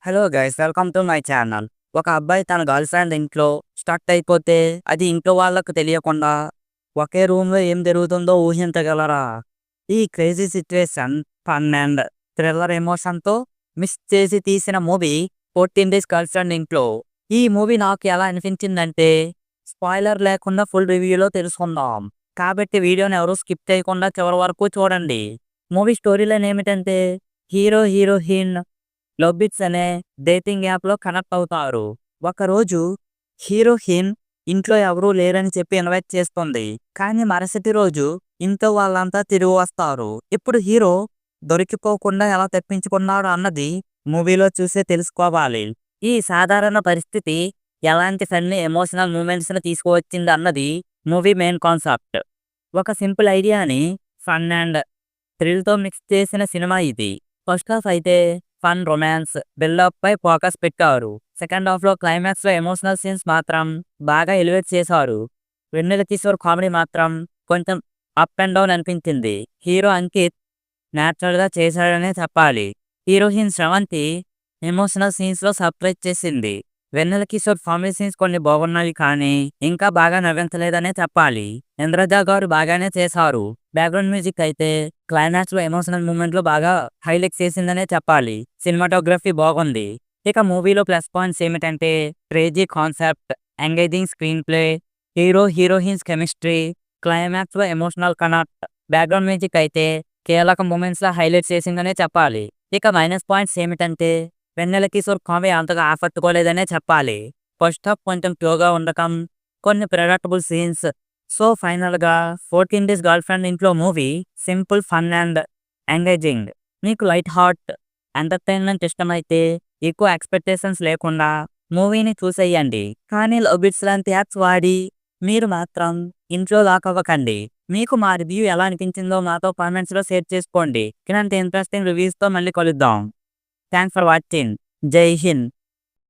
Hello guys, welcome to my channel. ఒక అబ్బాయి తన గర్ల్ ఫ్రెండ్ ఇంట్లో స్టక్ అయిపోతే అది ఇంట్లో వాళ్ళకు తెలియకుండా ఒకే రూమ్లో ఏం జరుగుతుందో ఊహించగలరా? ఈ crazy situation fun and thriller ఎమోషన్తో మిక్స్ చేసి తీసిన మూవీ 14 డేస్ గర్ల్ ఫ్రెండ్ ఇంట్లో. ఈ మూవీ నాకు ఎలా అనిపించిందంటే స్పాయిలర్ లేకుండా ఫుల్ రివ్యూలో తెలుసుకుందాం. కాబట్టి వీడియోని ఎవరు స్కిప్ చేయకుండా చివరి వరకు చూడండి. మూవీ స్టోరీ లైన్ ఏమిటంటే హీరోయిన్ లవ్బిట్స్ అనే డేటింగ్ యాప్లో కనెక్ట్ అవుతారు. ఒకరోజు హీరోయిన్ ఇంట్లో ఎవరూ లేరని చెప్పి ఇన్వైట్ చేస్తుంది. కానీ మరుసటి రోజు ఇంట్లో వాళ్ళంతా తిరిగి వస్తారు. ఇప్పుడు హీరో దొరికిపోకుండా ఎలా తప్పించుకున్నాడు అన్నది మూవీలో చూసే తెలుసుకోవాలి. ఈ సాధారణ పరిస్థితి ఎలాంటి ఫన్నీ ఎమోషనల్ మూమెంట్స్ని తీసుకువచ్చింది అన్నది మూవీ మెయిన్ కాన్సెప్ట్. ఒక సింపుల్ ఐడియాని ఫన్ అండ్ థ్రిల్తో మిక్స్ చేసిన సినిమా ఇది. ఫస్ట్ హాఫ్ అయితే ఫన్ రొమాన్స్ బిల్డప్ పై ఫోకస్ పెట్టారు. సెకండ్ హాఫ్ లో క్లైమాక్స్ లో ఎమోషనల్ సీన్స్ మాత్రం బాగా ఎలివేట్ చేశారు. వెన్నెల కిషోర్ కామెడీ మాత్రం కొంచెం అప్ అండ్ డౌన్ అనిపించింది. హీరో అంకిత్ న్యాచురల్ గా చేశాడనే చెప్పాలి. హీరోయిన్ శ్రవంతి ఎమోషనల్ సీన్స్ లో సర్ప్రైజ్ చేసింది. వెన్నెల కిషోర్ కామెడీ సీన్స్ కొన్ని బాగున్నాయి, కానీ ఇంకా బాగా నవ్వించలేదనే చెప్పాలి. ఇంద్రజ గారు బాగానే చేశారు. బ్యాక్గ్రౌండ్ మ్యూజిక్ అయితే క్లైమాక్స్ లో ఎమోషనల్ మూమెంట్ లో బాగా హైలైట్ చేసిందనే చెప్పాలి. సినిమాటోగ్రఫీ బాగుంది. ఇక మూవీలో ప్లస్ పాయింట్స్ ఏమిటంటే crazy concept, engaging screen play, heroines chemistry, climax లో ఎమోషనల్ కనెక్ట్. బ్యాక్గ్రౌండ్ మ్యూజిక్ అయితే కీలక మూమెంట్స్ లో హైలైట్ చేసిందనే చెప్పాలి. ఇక మైనస్ పాయింట్స్ ఏమిటంటే వెన్నెల కిషోర్ కామెడీ అంతగా ఆకట్టుకోలేదనే చెప్పాలి. ఫస్ట్ హాఫ్ కొంచెం స్లోగా ఉండటం, కొన్ని ప్రెడిక్టబుల్ సీన్స్. సో ఫైనల్గా 14 డేస్ గర్ల్ ఫ్రెండ్ ఇంట్లో movie simple, fun and engaging. మీకు లైట్ హార్ట్ ఎంటర్టైన్మెంట్ ఇష్టమైతే ఎక్కువ ఎక్స్పెక్టేషన్స్ లేకుండా మూవీని చూసేయండి. కానీ లవ్బిట్స్ లాంటి యాప్స్ వాడి మీరు మాత్రం ఇంట్లో లాక్ అవ్వకండి. మీకు మా రివ్యూ ఎలా అనిపించిందో మాతో కామెంట్స్లో షేర్ చేసుకోండి. ఇలాంటి ఇంట్రెస్టింగ్ రివ్యూస్తో మళ్ళీ కలుద్దాం. Thanks for watching. జై హింద్.